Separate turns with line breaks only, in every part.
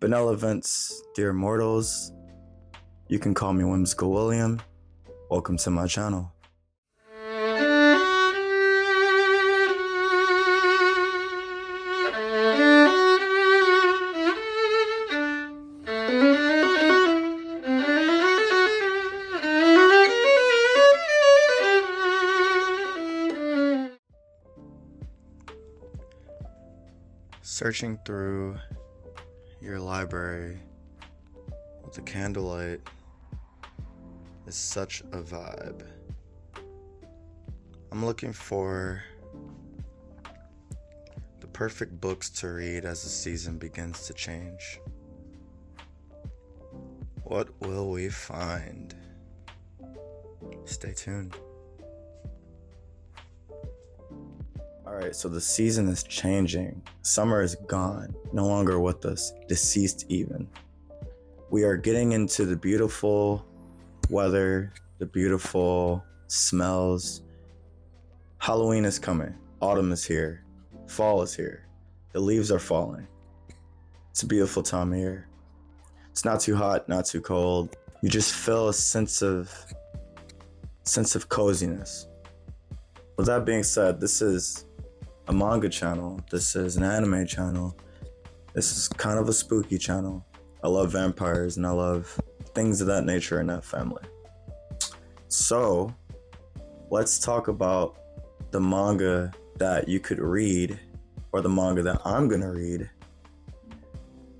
Benevolence, dear mortals, you can call me Whimsical William. Welcome to my channel. Searching through your library with the candlelight is such a vibe. I'm looking for the perfect books to read as the season begins to change. What will we find? Stay tuned. Alright, so the season is changing. Summer is gone, no longer with us, deceased even. We are getting into the beautiful weather, the beautiful smells. Halloween is coming, autumn is here, fall is here, the leaves are falling. It's a beautiful time of year. It's not too hot, not too cold. You just feel a sense of coziness. With that being said, this is a manga channel. This is an anime channel. This is kind of a spooky channel. I love vampires and I love things of that nature in that family. So let's talk about the manga that you could read, or the manga that I'm gonna read,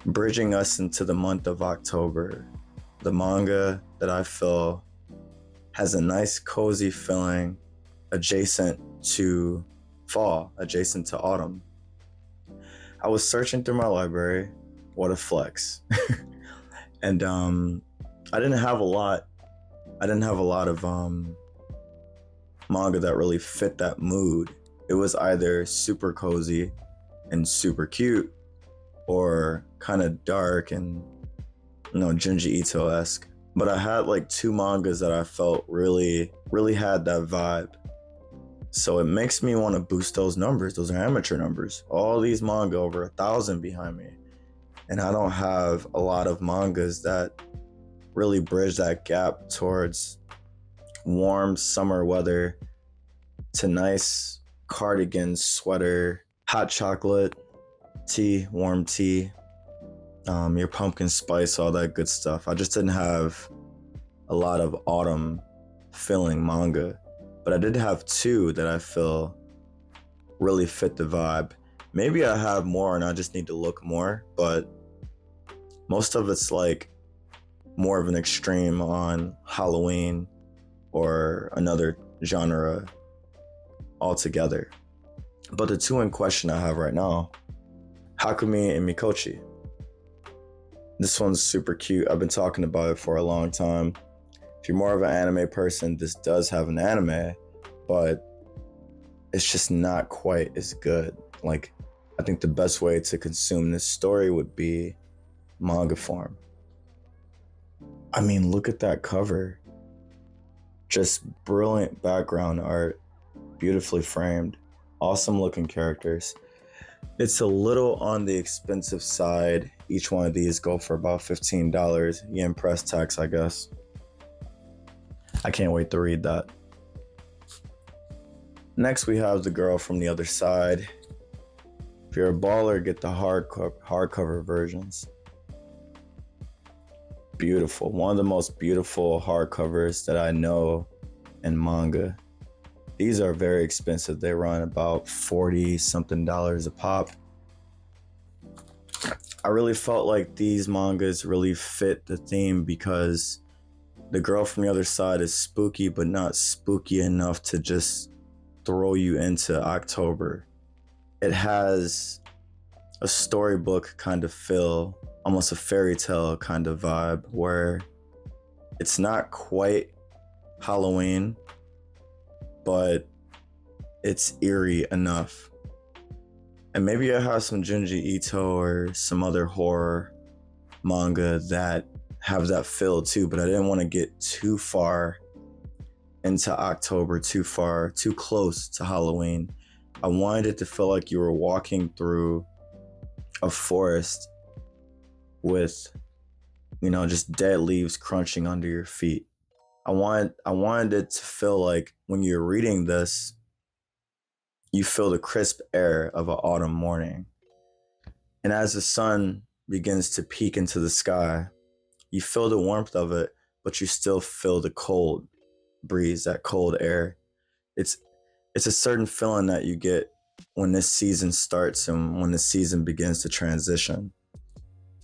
bridging us into the month of October. The manga that I feel has a nice cozy feeling adjacent to fall, adjacent to autumn. I was searching through my library. What a flex. And I didn't have a lot of manga that really fit that mood. It was either super cozy and super cute, or kind of dark and, Junji Ito-esque. But I had like two mangas that I felt really had that vibe. So it makes me want to boost those numbers. Those are amateur numbers. All these manga, over 1,000 behind me. And I don't have a lot of mangas that really bridge that gap towards warm summer weather to nice cardigan, sweater, hot chocolate, tea, warm tea, your pumpkin spice, all that good stuff. I just didn't have a lot of autumn feeling manga. But I did have two that I feel really fit the vibe. Maybe I have more and I just need to look more, but most of it's like more of an extreme on Halloween or another genre altogether. But the two in question I have right now, Hakumi and Mikochi. This one's super cute. I've been talking about it for a long time. If you're more of an anime person, this does have an anime, but it's just not quite as good. Like, I think the best way to consume this story would be manga form. I mean, look at that cover. Just brilliant background art, beautifully framed, awesome looking characters. It's a little on the expensive side. Each one of these go for about $15, yen press tax, I guess. I can't wait to read that. Next, we have The Girl from the Other Side. If you're a baller, get the hardcover versions. Beautiful. One of the most beautiful hardcovers that I know in manga. These are very expensive. They run about $40-something a pop. I really felt like these mangas really fit the theme because The Girl from the Other Side is spooky, but not spooky enough to just throw you into October. It has a storybook kind of feel, almost a fairy tale kind of vibe, where it's not quite Halloween, but it's eerie enough. And maybe I have some Junji Ito or some other horror manga that have that feel too, but I didn't want to get too far into October, too close to Halloween. I wanted it to feel like you were walking through a forest with, just dead leaves crunching under your feet. I wanted it to feel like when you're reading this, you feel the crisp air of an autumn morning. And as the sun begins to peek into the sky, you feel the warmth of it, but you still feel the cold breeze, that cold air. It's a certain feeling that you get when this season starts and when the season begins to transition.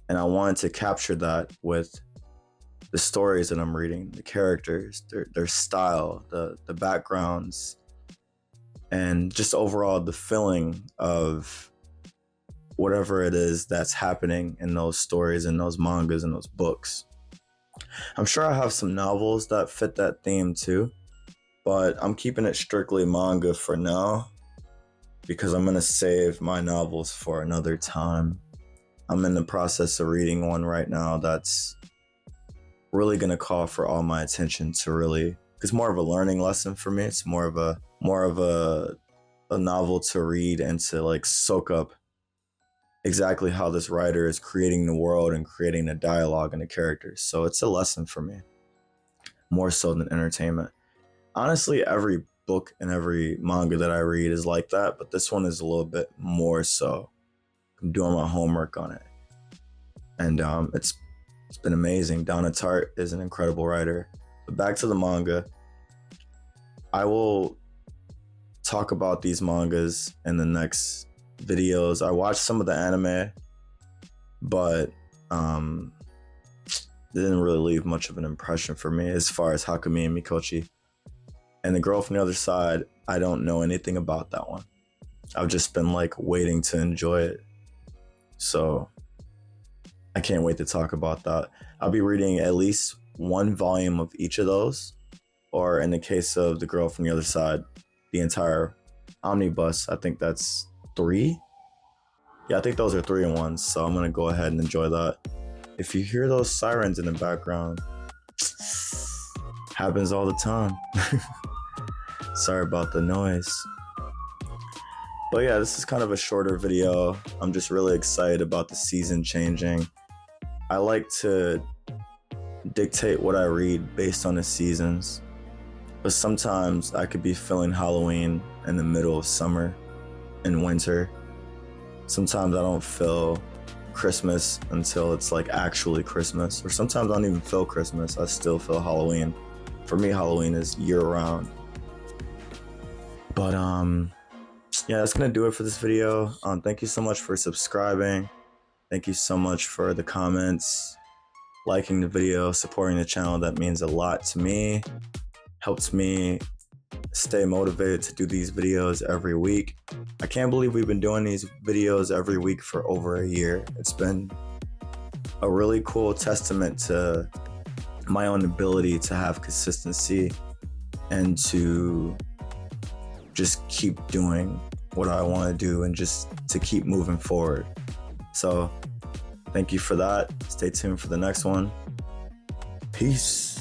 And I wanted to capture that with the stories that I'm reading, the characters, their style, the backgrounds, and just overall the feeling of whatever it is that's happening in those stories and those mangas and those books. I'm sure I have some novels that fit that theme too, but I'm keeping it strictly manga for now because I'm going to save my novels for another time. I'm in the process of reading one right now that's really going to call for all my attention to really, it's more of a learning lesson for me. It's more of a novel to read and to like soak up exactly how this writer is creating the world and creating the dialogue and the characters. So it's a lesson for me, more so than entertainment. Honestly, every book and every manga that I read is like that, but this one is a little bit more so. I'm doing my homework on it. And it's been amazing. Donna Tartt is an incredible writer. But back to the manga. I will talk about these mangas in the next videos. I watched some of the anime, but it didn't really leave much of an impression for me as far as Hakumi and Mikochi. And The Girl from the Other Side, I don't know anything about that one. I've just been like waiting to enjoy it. So I can't wait to talk about that. I'll be reading at least one volume of each of those, or in the case of The Girl from the Other Side, the entire omnibus. I think that's 3. Yeah, I think those are 3 in 1. So I'm gonna go ahead and enjoy that. If you hear those sirens in the background, happens all the time. Sorry about the noise. But yeah, this is kind of a shorter video. I'm just really excited about the season changing. I like to dictate what I read based on the seasons, but sometimes I could be feeling Halloween in the middle of summer and winter. Sometimes I don't feel Christmas until it's like actually Christmas, or sometimes I don't even feel Christmas. I still feel Halloween. For me, Halloween is year round. But yeah, that's gonna do it for this video. Thank you so much for subscribing. Thank you so much for the comments, liking the video, supporting the channel. That means a lot to me. Helps me stay motivated to do these videos every week. I can't believe we've been doing these videos every week for over a year. It's been a really cool testament to my own ability to have consistency and to just keep doing what I want to do and just to keep moving forward. So thank you for that. Stay tuned for the next one. Peace.